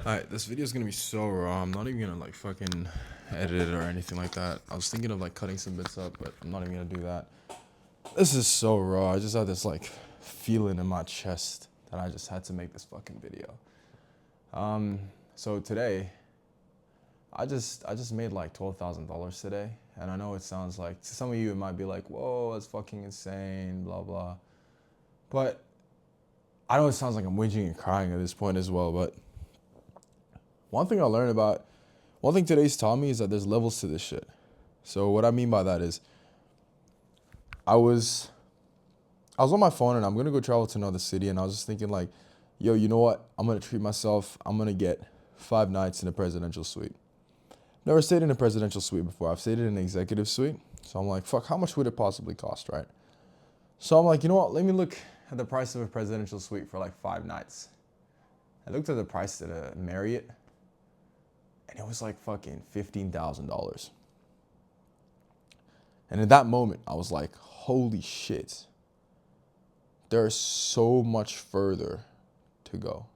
Alright, this video is gonna be so raw. I'm not even gonna like fucking edit it or anything like that. I was thinking of like cutting some bits up, but I'm not even gonna do that. This is so raw. I just had this like feeling in my chest that I just had to make this fucking video. So today, I just made like $12,000 today, and I know it sounds like to some of you it might be like, whoa, that's fucking insane, blah blah. But I know it sounds like I'm whinging and crying at this point as well, but one thing today's taught me is that there's levels to this shit. So what I mean by that is, I was I was on my phone and I'm gonna go travel to another city, and I was just thinking like, yo, you know what? I'm gonna treat myself. I'm gonna get 5 nights in a presidential suite. Never stayed in a presidential suite before. I've stayed in an executive suite. So I'm like, fuck, how much would it possibly cost, right? So I'm like, you know what? Let me look at the price of a presidential suite for like 5 nights. I looked at the price at a Marriott, and it was like fucking $15,000. And in that moment, I was like, holy shit, there's so much further to go.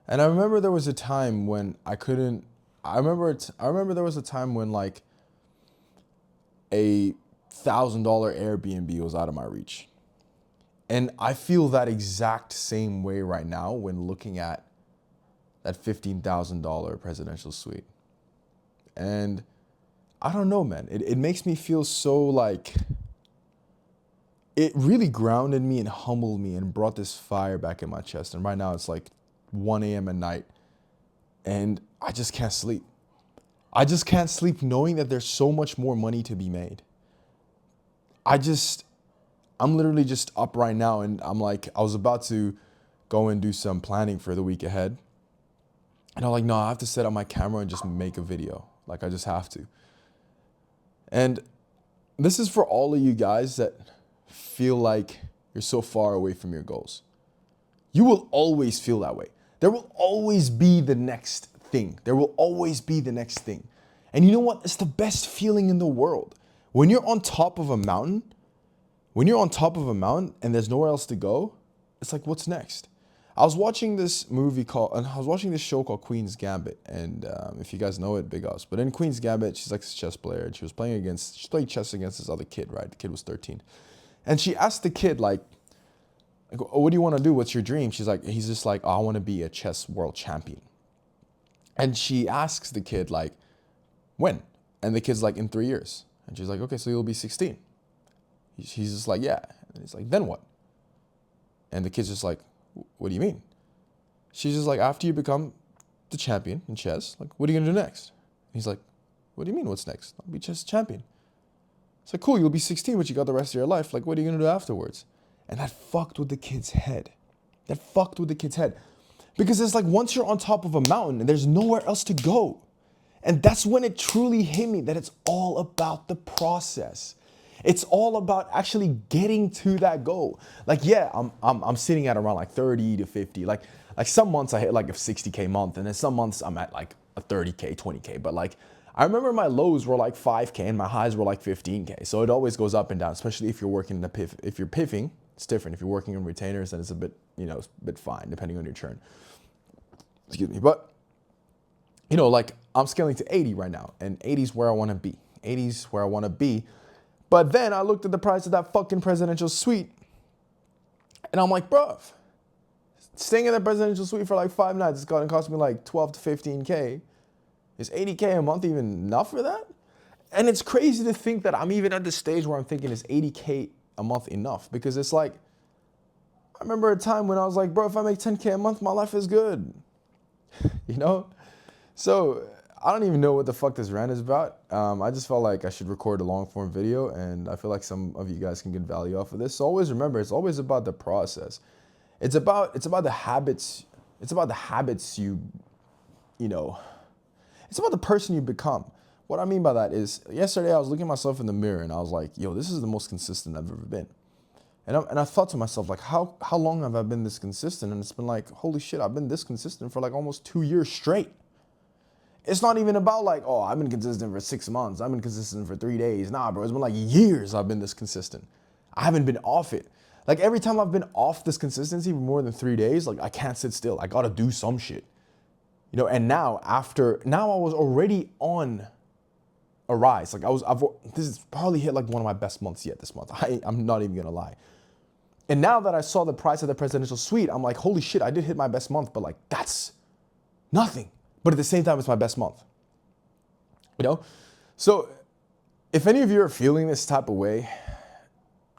And I remember there was a time when I couldn't, I remember there was a time when like $1,000 Airbnb was out of my reach. And I feel that exact same way right now when looking at that $15,000 presidential suite. And I don't know, man. It makes me feel so like, it really grounded me and humbled me and brought this fire back in my chest. And right now it's like 1 a.m. at night, and I just can't sleep. I just can't sleep knowing that there's so much more money to be made. I'm literally just up right now, and I'm like, I was about to go and do some planning for the week ahead. And I'm like, no, I have to set up my camera and just make a video. Like, I just have to. And this is for all of you guys that feel like you're so far away from your goals. You will always feel that way. There will always be the next thing. There will always be the next thing. And you know what? It's the best feeling in the world. When you're on top of a mountain, and there's nowhere else to go, it's like, what's next? I was watching this show called Queen's Gambit, and if you guys know it, big ups. But in Queen's Gambit, she's like this chess player, and she played chess against this other kid, right? The kid was 13, and she asked the kid like, oh, what do you want to do? What's your dream? He's just like, oh, I want to be a chess world champion. And she asks the kid like, when? And the kid's like, in 3 years. And she's like, okay, so you'll be 16. He's just like, yeah. And he's like, then what? And the kid's just like, what do you mean? She's just like, after you become the champion in chess, like, what are you gonna do next? And he's like, what do you mean, what's next? I'll be chess champion. It's like, cool, you'll be 16, but you got the rest of your life. Like, what are you gonna do afterwards? And that fucked with the kid's head. Because it's like, once you're on top of a mountain and there's nowhere else to go. And that's when it truly hit me that it's all about the process. It's all about actually getting to that goal. Like, yeah, I'm sitting at around like 30 to 50. Like some months I hit like a 60K month, and then some months I'm at like a 30K, 20K. But like, I remember my lows were like 5K and my highs were like 15K. So it always goes up and down, especially if you're working in a piff. If you're piffing, it's different. If you're working in retainers, then it's a bit, a bit fine depending on your churn. Excuse me. But, like I'm scaling to 80 right now, and 80 is where I want to be. But then I looked at the price of that fucking presidential suite, and I'm like, bruv, staying in that presidential suite for like 5 nights is going to cost me like 12 to 15K. Is 80K a month even enough for that? And it's crazy to think that I'm even at the stage where I'm thinking, is 80K a month enough? Because it's like, I remember a time when I was like, bro, if I make 10K a month, my life is good. So I don't even know what the fuck this rant is about. I just felt like I should record a long form video, and I feel like some of you guys can get value off of this. So always remember, it's always about the process. It's about the habits. It's about the habits it's about the person you become. What I mean by that is, yesterday I was looking at myself in the mirror and I was like, yo, this is the most consistent I've ever been. And I thought to myself, like, how long have I been this consistent? And it's been like, holy shit, I've been this consistent for like almost 2 years straight. It's not even about like, oh, I've been consistent for 6 months. I've been consistent for 3 days. Nah, bro, it's been like years I've been this consistent. I haven't been off it. Like, every time I've been off this consistency for more than 3 days, like, I can't sit still. I gotta do some shit. You know, and now I was already on a rise. Like this has probably hit like one of my best months yet this month. I'm not even gonna lie. And now that I saw the price of the presidential suite, I'm like, holy shit, I did hit my best month, but like that's nothing. But at the same time, it's my best month. You know? So if any of you are feeling this type of way,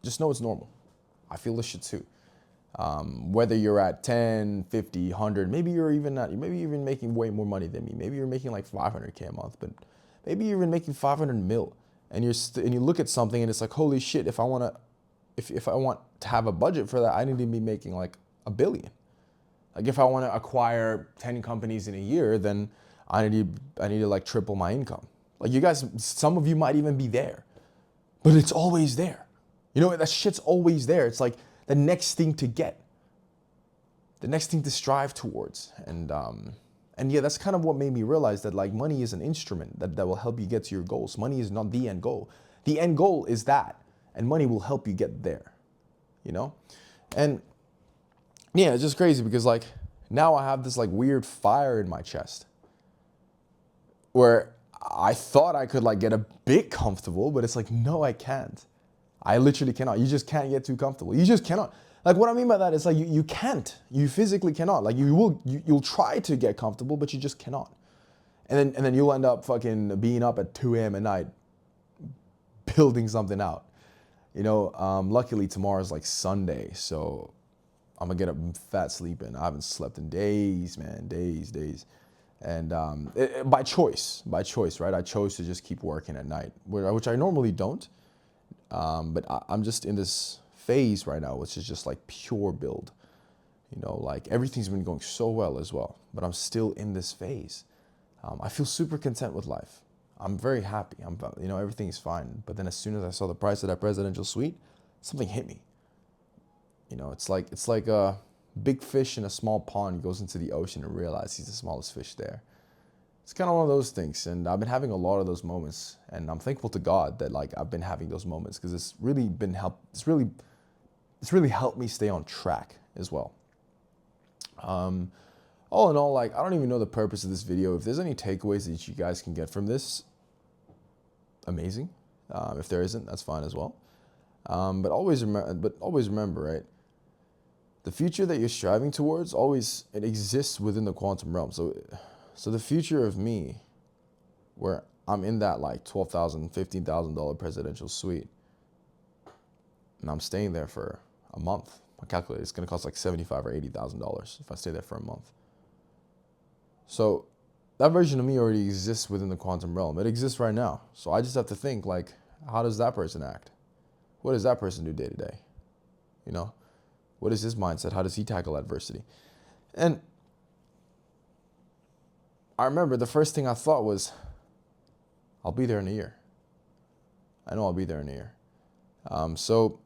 just know it's normal. I feel this shit too. Whether you're at 10, 50, 100, maybe you're even making way more money than me. Maybe you're making like 500K a month, but maybe you're even making 500 mil, and you look at something and it's like, holy shit, if I want to have a budget for that, I need to be making like $1 billion. Like if I want to acquire 10 companies in a year, then I need to like triple my income. Like you guys, some of you might even be there, but it's always there. You know, that shit's always there. It's like the next thing to get, the next thing to strive towards. And yeah, that's kind of what made me realize that like money is an instrument that will help you get to your goals. Money is not the end goal. The end goal is that, and money will help you get there, you know? And yeah, it's just crazy because like now I have this like weird fire in my chest where I thought I could like get a bit comfortable, but it's like, no, I can't. I literally cannot. You just can't get too comfortable. You just cannot. Like what I mean by that is like you can't. You physically cannot. Like you'll try to get comfortable, but you just cannot. And then you'll end up fucking being up at 2 a.m. at night building something out. You know, luckily tomorrow's like Sunday, so I'm gonna get a fat sleep in. I haven't slept in days, man, days. And by choice, right? I chose to just keep working at night, which I normally don't. But I'm just in this phase right now, which is just like pure build. You know, like everything's been going so well as well, but I'm still in this phase. I feel super content with life. I'm very happy. You know, everything's fine. But then as soon as I saw the price of that presidential suite, something hit me. You know, it's like a big fish in a small pond goes into the ocean and realizes he's the smallest fish there. It's kind of one of those things, and I've been having a lot of those moments, and I'm thankful to God that like I've been having those moments because it's really helped me stay on track as well. All in all, like I don't even know the purpose of this video. If there's any takeaways that you guys can get from this, amazing. If there isn't, that's fine as well. But always remember, right? The future that you're striving towards it exists within the quantum realm. So the future of me, where I'm in that like $12,000, $15,000 presidential suite, and I'm staying there for a month. I calculate it's going to cost like $75,000 or $80,000 if I stay there for a month. So that version of me already exists within the quantum realm. It exists right now. So I just have to think like, how does that person act? What does that person do day to day? You know, what is his mindset? How does he tackle adversity? And I remember the first thing I thought was, I'll be there in a year. I know I'll be there in a year. So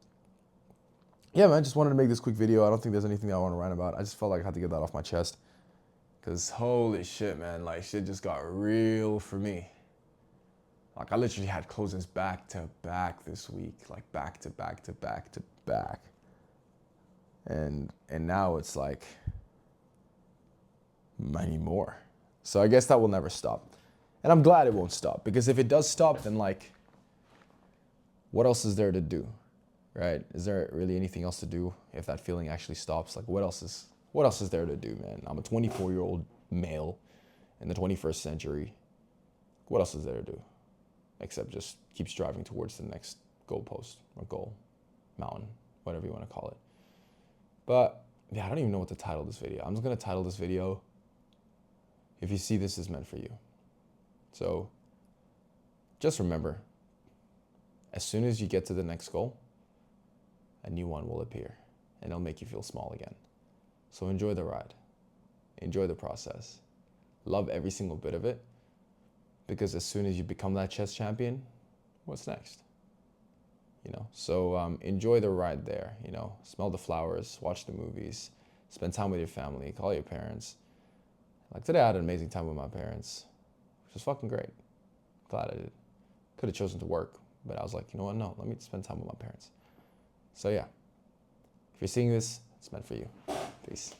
yeah, man, just wanted to make this quick video. I don't think there's anything I want to rant about. I just felt like I had to get that off my chest. Because holy shit, man, like shit just got real for me. Like I literally had closings back to back this week, like back to back to back to back. And now it's like, I need more. So I guess that will never stop. And I'm glad it won't stop, because if it does stop, then like, what else is there to do, right? Is there really anything else to do if that feeling actually stops? Like what else is there to do, man? I'm a 24-year-old male in the 21st century. What else is there to do? Except just keep striving towards the next goalpost or goal, mountain, whatever you want to call it. But yeah, I don't even know what to title this video. I'm just going to title this video, "If you see this is meant for you." So just remember, as soon as you get to the next goal, a new one will appear and it'll make you feel small again. So enjoy the ride, enjoy the process, love every single bit of it, because as soon as you become that chess champion, what's next? You know, so enjoy the ride there, you know, smell the flowers, watch the movies, spend time with your family, call your parents. Like today I had an amazing time with my parents, which was fucking great. Glad I did. Could have chosen to work, but I was like, you know what, no, let me spend time with my parents. So yeah, if you're seeing this, it's meant for you. Peace.